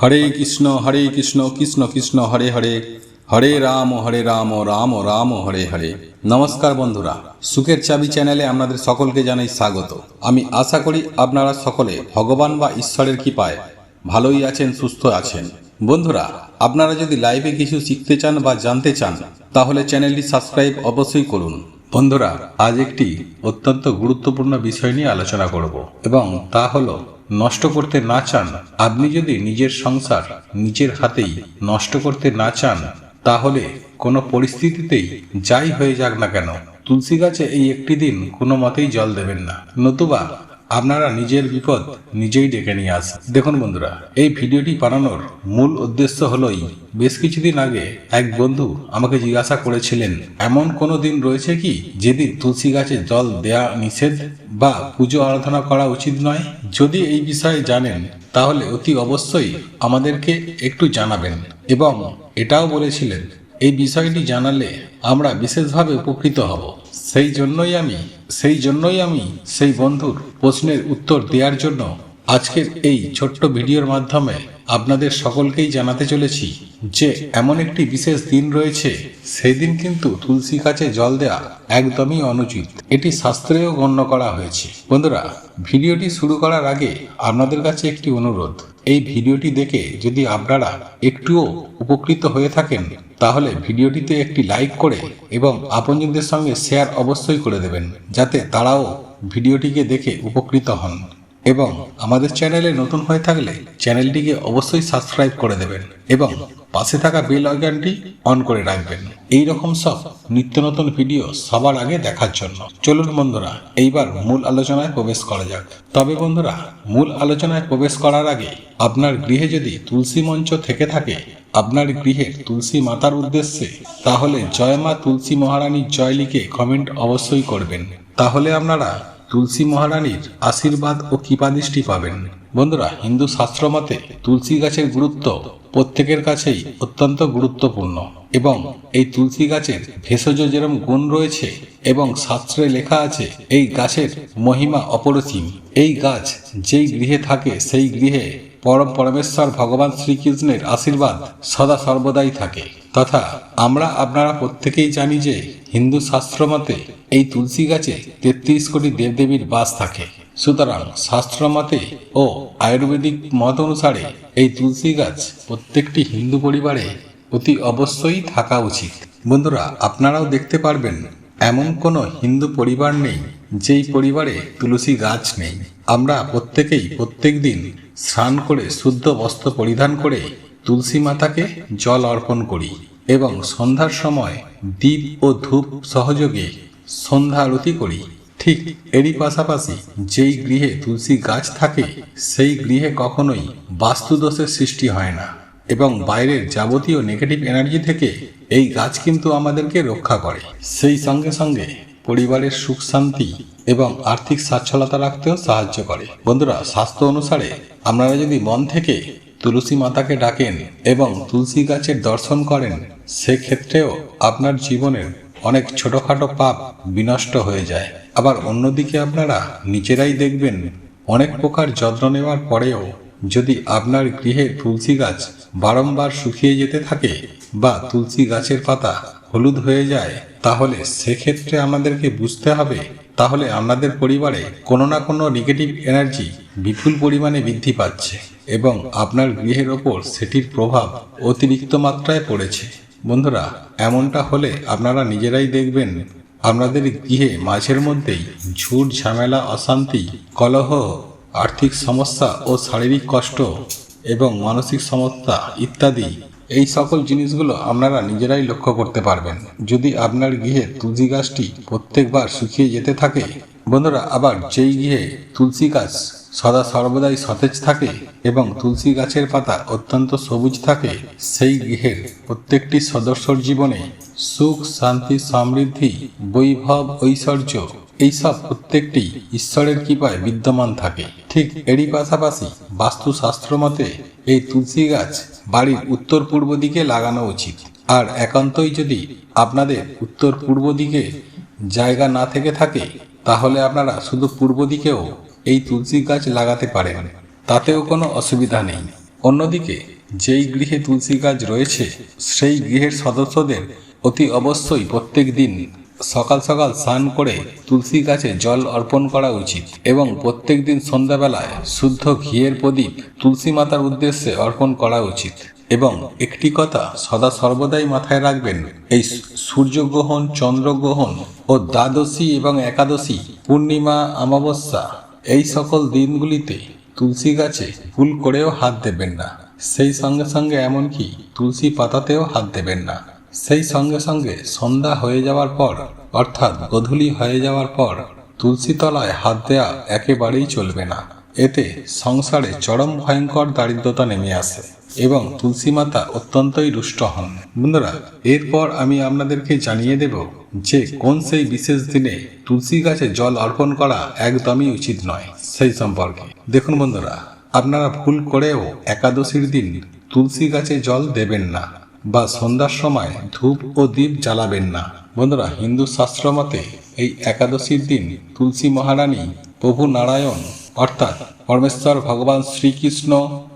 হরে কৃষ্ণ কৃষ্ণ কৃষ্ণ হরে হরে, হরে রাম রাম রাম হরে হরে। নমস্কার বন্ধুরা, সুখের চাবি চ্যানেলে আপনাদের সকলকে জানাই স্বাগত। আমি আশা করি আপনারা সকলে ভগবান বা ঈশ্বরের কৃপায় ভালোই আছেন, সুস্থ আছেন। বন্ধুরা, আপনারা যদি লাইভে কিছু শিখতে চান বা জানতে চান তাহলে চ্যানেলটি সাবস্ক্রাইব অবশ্যই করুন। বন্ধুরা, আজ একটি অত্যন্ত গুরুত্বপূর্ণ বিষয় নিয়ে আলোচনা করব এবং তা হলো, নষ্ট করতে না চান, আপনি যদি নিজের সংসার নিজের হাতেই নষ্ট করতে না চান, তাহলে কোনো পরিস্থিতিতেই যাই হয়ে যাক না কেন, তুলসী গাছে এই একটি দিন কোনো মতেই জল দেবেন না, নতুবা আপনারা নিজের বিপদ নিজেই ডেকে নিয়ে আসেন। দেখুন বন্ধুরা, এই ভিডিওটি বানানোর মূল উদ্দেশ্য হলোই, বেশ কিছুদিন আগে এক বন্ধু আমাকে জিজ্ঞাসা করেছিলেন, এমন কোনো দিন রয়েছে কি যেদিন তুলসী গাছে জল দেয়া নিষেধ বা পুজো আরাধনা করা উচিত নয়? যদি এই বিষয়ে জানেন তাহলে অতি অবশ্যই আমাদেরকে একটু জানাবেন। এবং এটাও বলেছিলেন, এই বিষয়টি জানালে আমরা বিশেষভাবে উপকৃত হব। সেই জন্যই আমি সেই বন্ধুর প্রশ্নের উত্তর দেওয়ার জন্য আজকের এই ছোট্ট ভিডিওর মাধ্যমে আপনাদের সকলকেই জানাতে চলেছি যে এমন একটি বিশেষ দিন রয়েছে, সেই দিন কিন্তু তুলসী গাছে জল দেওয়া একদমই অনুচিত। এটি শাস্ত্রেও গণ্য করা হয়েছে। বন্ধুরা, ভিডিওটি শুরু করার আগে আপনাদের কাছে একটি অনুরোধ, এই ভিডিওটি দেখে যদি আপনারা একটুও উপকৃত হয়ে থাকেন তাহলে ভিডিওটিতে একটি লাইক করে এবং আপনজনদের সঙ্গে শেয়ার অবশ্যই করে দেবেন, যাতে তারাও ভিডিওটিকে দেখে উপকৃত হন। এবং আমাদের চ্যানেলে নতুন হয়ে থাকলে চ্যানেলটিকে অবশ্যই সাবস্ক্রাইব করে দেবেন এবং পাশে থাকা বেল আইকনটি অন করে রাখবেন, এই রকম সব নিত্য নতুন ভিডিও সবার আগে দেখার জন্য। চলুন বন্ধুরা, এইবার মূল আলোচনায় প্রবেশ করা যাক। তবে বন্ধুরা, মূল আলোচনায় প্রবেশ করার আগে আপনার গৃহে যদি তুলসী মঞ্চ থেকে থাকে আপনার গৃহের তুলসী মাতার উদ্দেশ্যে, তাহলে জয় মা তুলসী মহারানীর জয় লিখে কমেন্ট অবশ্যই করবেন। তাহলে আপনারা তুলসী মহারানীর আশীর্বাদ ও কৃপাদৃষ্টি পাবেন। বন্ধুরা, হিন্দু শাস্ত্র মতে তুলসী গাছের গুরুত্ব প্রত্যেকের কাছেই অত্যন্ত গুরুত্বপূর্ণ এবং এই তুলসী গাছের ভেষজ যেরকম গুণ রয়েছে এবং শাস্ত্রে লেখা আছে, এই গাছের মহিমা অপরিসীম। এই গাছ যেই গৃহে থাকে সেই গৃহে পরম পরমেশ্বর ভগবান শ্রীকৃষ্ণের আশীর্বাদ সদা সর্বদাই থাকে। তথা আমরা আপনারা প্রত্যেকেই জানি যে হিন্দু শাস্ত্র মতে এই তুলসী গাছে 33 কোটি দেবদেবীর বাস থাকে। সুতরাং শাস্ত্র মতে ও আয়ুর্বেদিক মত অনুসারে এই তুলসী গাছ প্রত্যেকটি হিন্দু পরিবারে অতি অবশ্যই থাকা উচিত। বন্ধুরা, আপনারাও দেখতে পারবেন এমন কোনো হিন্দু পরিবার নেই যেই পরিবারে তুলসী গাছ নেই। আমরা প্রত্যেকেই প্রত্যেক দিন স্নান করে শুদ্ধ বস্ত্র পরিধান করে তুলসী মাতাকে জল অর্পণ করি এবং সন্ধ্যার সময় দীপ ও ধূপ সহযোগে সন্ধ্যা আরতি করি। ঠিক এরই পাশাপাশি যেই গৃহে তুলসী গাছ থাকে সেই গৃহে কখনোই বাস্তুদোষের সৃষ্টি হয় না এবং বাইরের যাবতীয় নেগেটিভ এনার্জি থেকে এই গাছ কিন্তু আমাদেরকে রক্ষা করে। সেই সঙ্গে সঙ্গে পরিবারের সুখ শান্তি এবং আর্থিক সচ্ছলতা রাখতেও সাহায্য করে। বন্ধুরা, শাস্ত্র অনুসারে আপনারা যদি মন থেকে তুলসী মাতাকে ডাকেন এবং তুলসী গাছের দর্শন করেন, সেক্ষেত্রেও আপনার জীবনের অনেক ছোটখাটো পাপ বিনষ্ট হয়ে যায়। আবার অন্যদিকে আপনারা নিজেরাই দেখবেন, অনেক প্রকার যত্ন নেওয়ার পরেও যদি আপনার গৃহে তুলসী গাছ বারংবার শুকিয়ে যেতে থাকে বা তুলসী গাছের পাতা হলুদ হয়ে যায়, তাহলে সেক্ষেত্রে আমাদেরকে বুঝতে হবে, তাহলে আপনাদের পরিবারে কোনো না কোনো নেগেটিভ এনার্জি বিপুল পরিমাণে বৃদ্ধি পাচ্ছে এবং আপনার গৃহের ওপর সেটির প্রভাব অতিরিক্ত মাত্রায় পড়েছে। বন্ধুরা, এমনটা হলে আপনারা নিজেরাই দেখবেন আপনাদের গৃহে মাঝের মধ্যেই ঝুট ঝামেলা, অশান্তি, কলহ, আর্থিক সমস্যা ও শারীরিক কষ্ট এবং মানসিক সমস্যা ইত্যাদি এই সকল জিনিসগুলো আপনারা নিজেরাই লক্ষ্য করতে পারবেন যদি আপনার গৃহে তুলসী গাছটি প্রত্যেকবার শুকিয়ে যেতে থাকে। বন্ধুরা, আবার যেই গৃহে তুলসী গাছ সদা সর্বদাই সতেজ থাকে এবং তুলসী গাছের পাতা অত্যন্ত সবুজ থাকে, সেই গৃহের প্রত্যেকটি সদস্যর জীবনে সুখ শান্তি সমৃদ্ধি বৈভব ঐশ্বর্য এইসব প্রত্যেকটি ঈশ্বরের কৃপায় বিদ্যমান থাকে। ঠিক এরই পাশাপাশি বাস্তুশাস্ত্র মতে এই তুলসী গাছ বাড়ির উত্তর পূর্ব দিকে লাগানো উচিত। আর একান্তই যদি আপনাদের উত্তর পূর্ব দিকে জায়গা না থেকে থাকে তাহলে আপনারা শুধু পূর্ব দিকেও এই তুলসী গাছ লাগাতে পারেন, তাতেও কোনো অসুবিধা নেই। অন্যদিকে যেই গৃহে তুলসী গাছ রয়েছে সেই গৃহের সদস্যদের অতি অবশ্যই প্রত্যেক দিন সকাল সকাল স্নান করে তুলসী গাছে জল অর্পণ করা উচিত এবং প্রত্যেক দিন সন্ধ্যাবেলায় শুদ্ধ ঘিয়ের প্রদীপ তুলসী মাতার উদ্দেশ্যে অর্পণ করা উচিত। এবং একটি কথা সদা সর্বদাই মাথায় রাখবেন, এই সূর্যগ্রহণ, চন্দ্রগ্রহণ ও দ্বাদশী এবং একাদশী, পূর্ণিমা, অমাবস্যা এই সকল দিনগুলিতে তুলসী গাছে ভুল করেও হাত দেবেন না। সেই সঙ্গে সঙ্গে এমনকি তুলসী পাতাতেও হাত দেবেন না। সেই সঙ্গে সঙ্গে সন্ধ্যা হয়ে যাওয়ার পর অর্থাৎ গোধূলি হয়ে যাওয়ার পর তুলসী তলায় হাত দেওয়া একেবারেই চলবে না। এতে সংসারে চরম ভয়ঙ্কর দারিদ্রতা নেমে আসে এবং তুলসী মাতা অত্যন্তই রুষ্ট হন। বন্ধুরা, এরপর আমি আপনাদেরকে জানিয়ে দেব যে কোন সেই বিশেষ দিনে তুলসী গাছে জল অর্পণ করা একদমই উচিত নয় সেই সম্পর্কে। দেখুন বন্ধুরা, আপনারা ভুল করেও একাদশীর দিন তুলসী গাছে জল দেবেন না বা সন্ধ্যার সময় ধূপ ও দীপ জ্বালাবেন না। বন্ধুরা, হিন্দু শাস্ত্র মতে এই একাদশীর দিন তুলসী মহারানী প্রভু নারায়ণ অর্থাৎ পরমেশ্বর ভগবান শ্রীকৃষ্ণ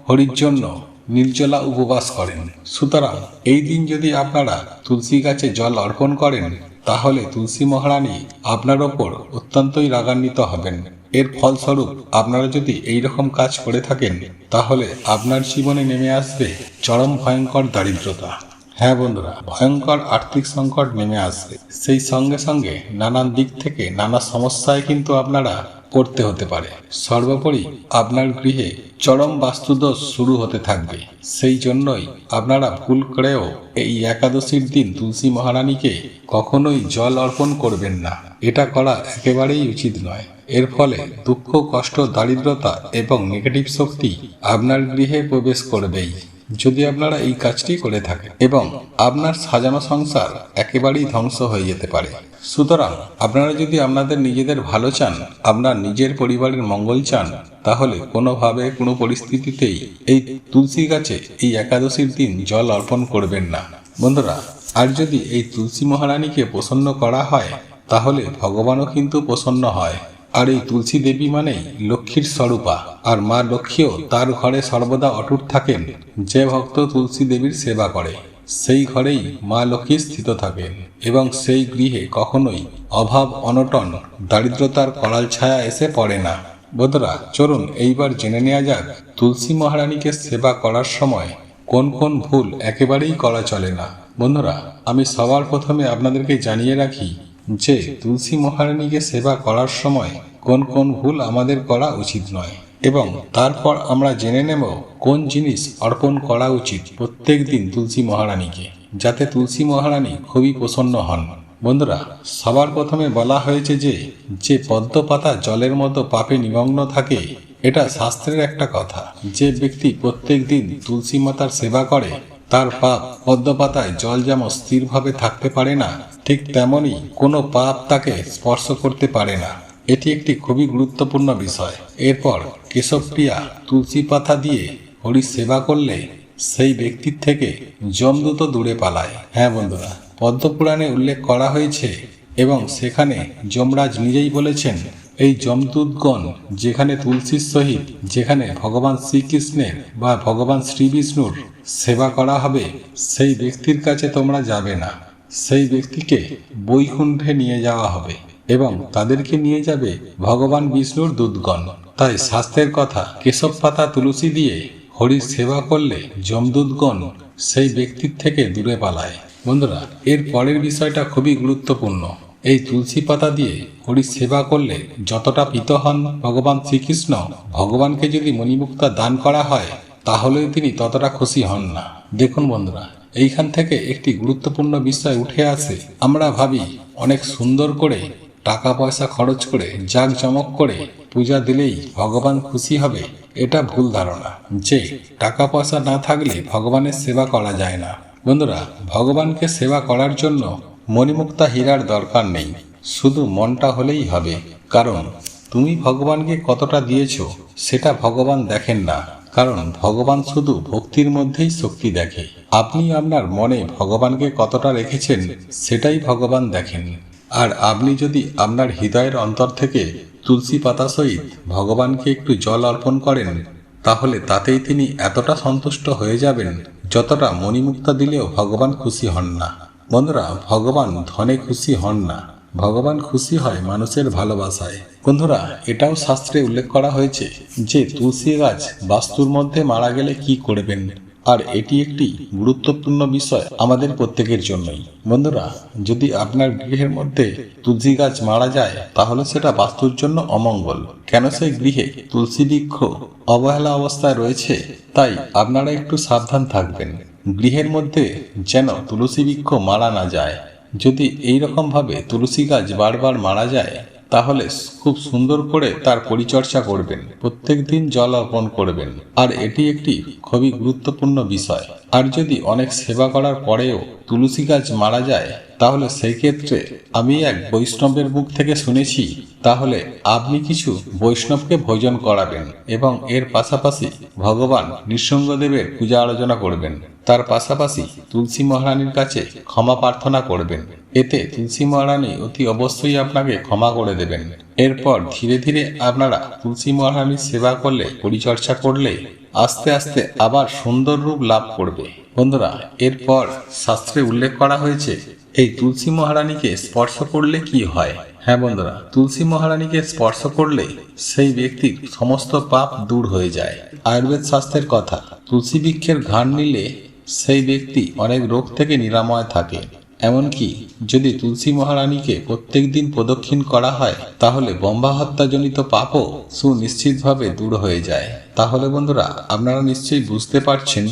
হরির জন্য নির্জলা উপবাস করেন। সুতরাং এই দিন যদি আপনারা তুলসী গাছে জল অর্পণ করেন তাহলে তুলসী মহারানী আপনার ওপর অত্যন্তই রাগান্বিত হবেন। এর ফলস্বরূপ আপনারা যদি এই রকম কাজ করে থাকেন তাহলে আপনার জীবনে নেমে আসবে চরম ভয়ঙ্কর দারিদ্রতা। হ্যাঁ বন্ধুরা, ভয়ঙ্কর আর্থিক সংকট নেমে আসবে। সেই সঙ্গে সঙ্গে নানান দিক থেকে নানা সমস্যায় কিন্তু আপনারা পড়তে হতে পারে। সর্বোপরি আপনার গৃহে চরম বাস্তুদোষ শুরু হতে থাকবে। সেই জন্যই আপনারা ভুল করেও এই একাদশীর দিন তুলসী মহারানীকে কখনোই জল অর্পণ করবেন না। এটা করা একেবারেই উচিত নয়। এর ফলে দুঃখ, কষ্ট, দারিদ্রতা এবং নেগেটিভ শক্তি আপনার গৃহে প্রবেশ করবেই যদি আপনারা এই কাজটি করে থাকেন, এবং আপনার সাজানো সংসার একেবারেই ধ্বংস হয়ে যেতে পারে। সুতরাং আপনারা যদি আপনাদের নিজেদের ভালো চান, আপনার নিজের পরিবারের মঙ্গল চান, তাহলে কোনোভাবে কোনো পরিস্থিতিতেই এই তুলসী গাছে এই একাদশীর দিন জল অর্পণ করবেন না। বন্ধুরা, আর যদি এই তুলসী মহারানীকে প্রসন্ন করা হয় তাহলে ভগবানও কিন্তু প্রসন্ন হয়। আর এই তুলসী দেবী মানেই লক্ষ্মীর স্বরূপা, আর মা লক্ষ্মীও তার ঘরে সর্বদা অটুট থাকেন। যে ভক্ত তুলসী দেবীর সেবা করে সেই ঘরেই মা লক্ষ্মী স্থিত থাকেন এবং সেই গৃহে কখনোই অভাব, অনটন, দারিদ্রতার করাল ছায়া এসে পড়ে না। বন্ধুরা, চলুন এইবার জেনে নেওয়া যাক তুলসী মহারানীকে সেবা করার সময় কোন কোন ভুল একেবারেই করা চলে না। বন্ধুরা, আমি সবার প্রথমে আপনাদেরকে জানিয়ে রাখি যে তুলসী মহারানীকে সেবা করার সময় কোন কোন ভুল আমাদের করা উচিত নয়, এবং তারপর আমরা জেনে নেব কোন জিনিস অর্পণ করা উচিত প্রত্যেক দিন তুলসী মহারানীকে, যাতে তুলসী মহারানী খুবই প্রসন্ন হন। বন্ধুরা, সবার প্রথমে বলা হয়েছে যে পদ্ম পাতা জলের মতো পাপে নিমগ্ন থাকে। এটা শাস্ত্রের একটা কথা। যে ব্যক্তি প্রত্যেক দিন তুলসী মাতার সেবা করে তার পাপ পদ্ম পাতায় জল যেমন স্থিরভাবে থাকতে পারে না, ঠিক তেমনি কোনো পাপ তাকে স্পর্শ করতে পারে না। এটি একটি খুবই গুরুত্বপূর্ণ বিষয়। এরপর কেশবপ্রিয়া তুলসী পাতা দিয়ে হরির সেবা করলে সেই ব্যক্তির থেকে যমদূত দূরে পালায়। হ্যাঁ বন্ধুরা, পদ্মপুরাণে উল্লেখ করা হয়েছে এবং সেখানে যমরাজ নিজেই বলেছেন, এই যমদূতগণ যেখানে তুলসীর সহিত যেখানে ভগবান শ্রীকৃষ্ণের বা ভগবান শ্রী বিষ্ণুর সেবা করা হবে সেই ব্যক্তির কাছে তোমরা যাবে না। সেই ব্যক্তিকে বৈকুণ্ঠে নিয়ে যাওয়া হবে এবং তাদেরকে নিয়ে যাবে ভগবান বিষ্ণুর দূতগণ। তাই শাস্ত্রের কথা, কেশব পাতা তুলসী দিয়ে হরির সেবা করলে যমদূতগণ সেই ব্যক্তির থেকে দূরে পালায়। বন্ধুরা, এর পরের বিষয়টা খুবই গুরুত্বপূর্ণ। এই তুলসী পাতা দিয়ে হরির সেবা করলে যতটা প্রীত হন ভগবান শ্রীকৃষ্ণ, ভগবানকে যদি মণিমুক্তা দান করা হয় তাহলে তিনি ততটা খুশি হন না। দেখুন বন্ধুরা, এইখান থেকে একটি গুরুত্বপূর্ণ বিষয় উঠে আসে। আমরা ভাবি অনেক সুন্দর করে টাকা পয়সা খরচ করে জাঁকজমক করে পূজা দিলেই ভগবান খুশি হবে। এটা ভুল ধারণা যে টাকা পয়সা না থাকলে ভগবানের সেবা করা যায় না। বন্ধুরা, ভগবানকে সেবা করার জন্য মণিমুক্তা হীরার দরকার নেই, শুধু মনটা হলেই হবে। কারণ তুমি ভগবানকে কতটা দিয়েছো সেটা ভগবান দেখেন না, কারণ ভগবান শুধু ভক্তির মধ্যেই শক্তি দেখে। আপনি আপনার মনে ভগবানকে কতটা রেখেছেন সেটাই ভগবান দেখেন। আর আপনি যদি আপনার হৃদয়ের অন্তর থেকে তুলসী পাতা সহিত ভগবানকে একটু জল অর্পণ করেন তাহলে তাতেই তিনি এতটা সন্তুষ্ট হয়ে যাবেন যতটা মণিমুক্তা দিলেও ভগবান খুশি হন না। বন্ধুরা, ভগবান ধনে খুশি হন না, ভগবান খুশি হয় মানুষের ভালোবাসায়। বন্ধুরা, এটাও শাস্ত্রে উল্লেখ করা হয়েছে যে তুলসী গাছ বাস্তুর মধ্যে মারা গেলে কি করবেন, আর এটি একটি গুরুত্বপূর্ণ বিষয় আমাদের প্রত্যেকের জন্যই। বন্ধুরা, যদি আপনার গৃহের মধ্যে তুলসী গাছ মারা যায় তাহলে সেটা বাস্তুর জন্য অমঙ্গল। কেন সেই গৃহে তুলসী বৃক্ষ অবহেলা অবস্থায় রয়েছে, তাই আপনারা একটু সাবধান থাকবেন গৃহের মধ্যে যেন তুলসী বৃক্ষ মারা না যায়। যদি এই রকম ভাবে তুলসী গাছ বারবার মারা যায় তাহলে খুব সুন্দর করে তার পরিচর্যা করবেন, প্রত্যেক দিন জল অর্পণ করবেন, আর এটি একটি খুবই গুরুত্বপূর্ণ বিষয়। আর যদি অনেক সেবা করার পরেও তুলসী গাছ মারা যায় তাহলে সেই ক্ষেত্রে আমি এক বৈষ্ণবের মুখ থেকে শুনেছি, তাহলে আপনি কিছু বৈষ্ণবকে ভোজন করাবেন এবং এর পাশাপাশি ভগবান নৃসিংহদেবের পূজা আরাধনা করবেন। তার পাশাপাশি তুলসী মহারানীর কাছে ক্ষমা প্রার্থনা করবেন। এতে তুলসী মহারানী অতি অবশ্যই আপনাকে ক্ষমা করে দেবেন। এরপর ধীরে ধীরে আপনারা তুলসী মহারানীর সেবা করলে, পরিচর্যা করলে আস্তে আস্তে আবার সুন্দর রূপ লাভ করবে। বন্ধুরা, এরপর শাস্ত্রে উল্লেখ করা হয়েছে এই তুলসী মহারানীকে স্পর্শ করলে কি হয়। হ্যাঁ বন্ধুরা, তুলসী মহারানীকে স্পর্শ করলে সেই ব্যক্তির সমস্ত পাপ দূর হয়ে যায়। আয়ুর্বেদ শাস্ত্রের কথা, তুলসী বৃক্ষের ঘ্রাণ নিলে সেই ব্যক্তি অনেক রোগ থেকে নিরাময় থাকে। এমনকি যদি তুলসী মহারানীকে প্রত্যেক দিন প্রদক্ষিণ করা হয় তাহলে ব্রহ্মা হত্যাজনিত পাপও সুনিশ্চিতভাবে দূর হয়ে যায়। তাহলে বন্ধুরা, আপনারা নিশ্চয়ই বুঝতে পারছেন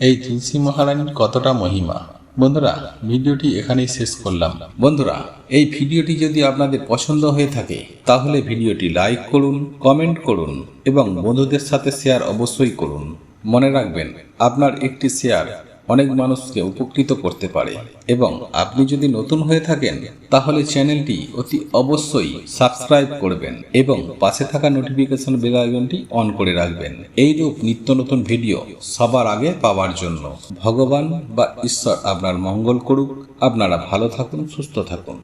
এই তুলসী মহারানীর কতটা মহিমা। বন্ধুরা, ভিডিওটি এখানেই শেষ করলাম। বন্ধুরা, এই ভিডিওটি যদি আপনাদের পছন্দ হয়ে থাকে তাহলে ভিডিওটি লাইক করুন, কমেন্ট করুন এবং বন্ধুদের সাথে শেয়ার অবশ্যই করুন। মনে রাখবেন, আপনার একটি শেয়ার অনেক মানুষকে উপকৃত করতে পারে। এবং আপনি যদি নতুন হয়ে থাকেন তাহলে চ্যানেলটি অতি অবশ্যই সাবস্ক্রাইব করবেন এবং পাশে থাকা নোটিফিকেশন বেল আইকনটি অন করে রাখবেন, এইরূপ নিত্য নতুন ভিডিও সবার আগে পাওয়ার জন্য। ভগবান বা ঈশ্বর আপনার মঙ্গল করুক। আপনারা ভালো থাকুন, সুস্থ থাকুন।